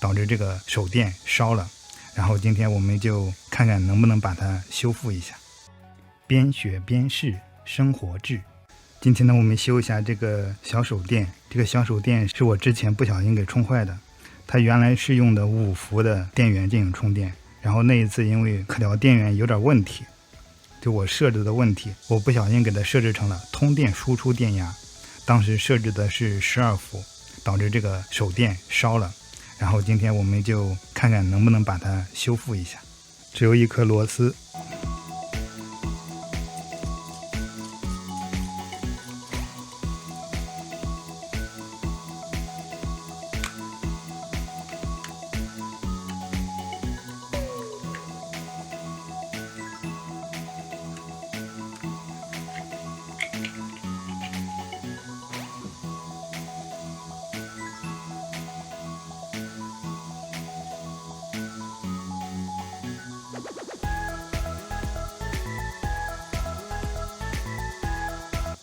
導致這個手電燒了。然後今天我們就看看能不能把它修復一下。邊學邊試，生活志。今天呢，我們修一下這個小手電。这个小手電是我之前不小心給充壞的，它原來是用的5伏的電源進行充電，然後那一次因為可調電源有點問題，就我設置的問題，我不小心給它設置成了通電輸出電壓，當時設置的是12伏，導致這個手電燒了。然後今天我們就看看能不能把它修復一下。只有一顆螺絲。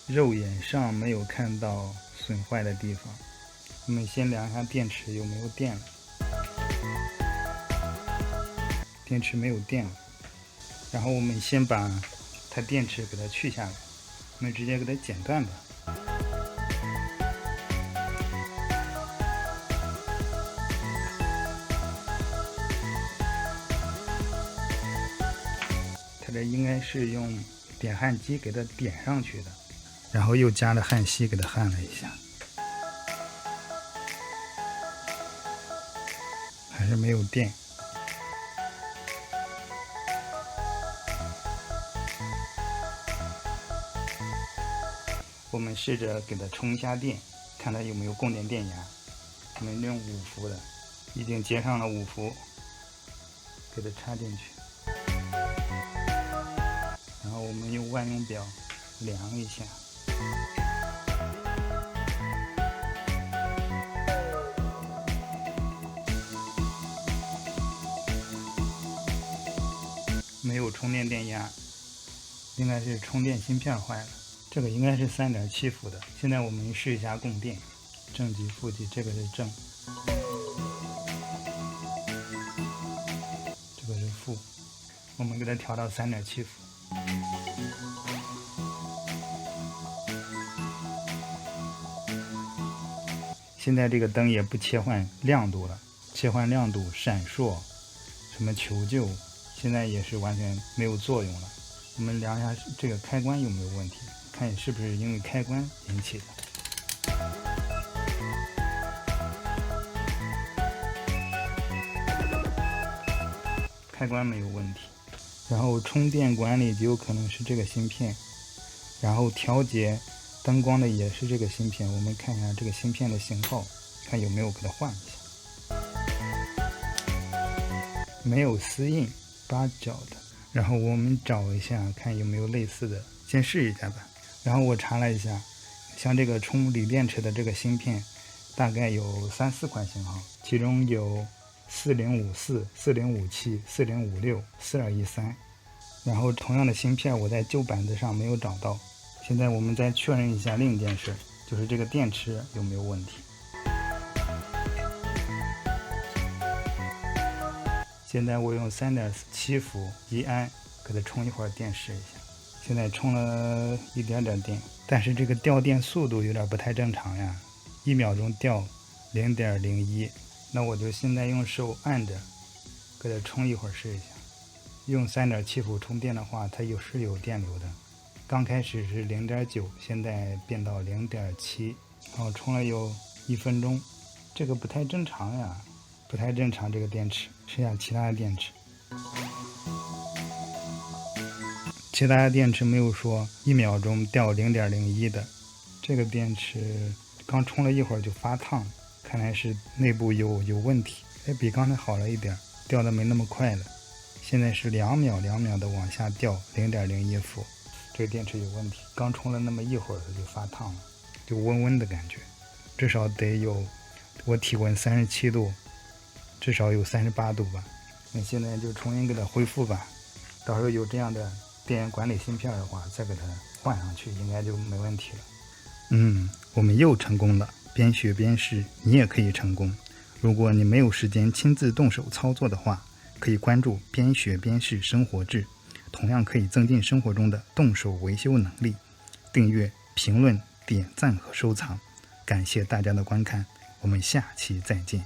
肉眼上沒有看到損壞的地方，我們先量一下電池有沒有電了。電池沒有電了，然後我們先把它電池給它去下來，我們直接給它剪斷吧。它這應該是用點焊機給它點上去的。然後又加了焊錫給它焊了一下，還是沒有電。我們試着給它充一下電，看它有沒有供電電壓。我們用5伏的，已經接上了5伏，給它插進去。然後我們用萬用表量一下。沒有充電電壓，應該是充電芯片壞了。這個應該是3.7伏的。現在我們試一下供電，正極負極，這個是正，這個是負。我們給它調到3.7伏。現在這個燈也不切換亮度了，切換亮度、閃爍、什麼求救，現在也是完全沒有作用了。我們量一下這個開關有沒有問題，看是不是因為開關引起的。開關沒有問題，然後充電管裡就有可能是這個芯片，然後調節燈光的也是這個芯片。我們看一下這個芯片的型號，看有沒有給它換一下。沒有絲印，8角的。然後我們找一下，看有沒有類似的，先試一下吧。然後我查了一下，像這個充鋰電池的這個芯片，大概有3、4款型號，其中有4054、4057、4056、4213。然後同樣的芯片我在舊板子上沒有找到。現在我們再確認一下另一件事，就是這個電池有沒有問題。現在我用3.7伏1安給它充一會兒電試一下。現在充了一點點電，但是這個掉電速度有點不太正常呀，1秒鐘掉0.01。那我就現在用手按着給它充一會兒試一下。用3.7伏充電的話，它是有電流的。剛開始是0.9，現在變到0.7，然後充了有1分鐘，這個不太正常呀，不太正常。這個電池試下其他的電池，其他的電池沒有說1秒鐘掉0.01的。這個電池剛充了一會兒就發燙，看來是內部有問題。比剛才好了一點，掉的沒那麼快了。現在是2秒的往下掉0.01伏，這個電池有問題。剛充了那麼一會兒它就發燙了，就溫溫的感覺，至少得有，我體溫37度，至少有38度吧。那現在就重新給它恢復吧，到時候有這樣的電源管理芯片的話，再給它換上去，應該就沒問題了。我們又成功了，邊學邊試，你也可以成功。如果你沒有時間親自動手操作的話，可以關注邊學邊試生活誌，同樣可以增進生活中的動手維修能力。訂閱、評論、點讚和收藏，感謝大家的觀看，我們下期再見。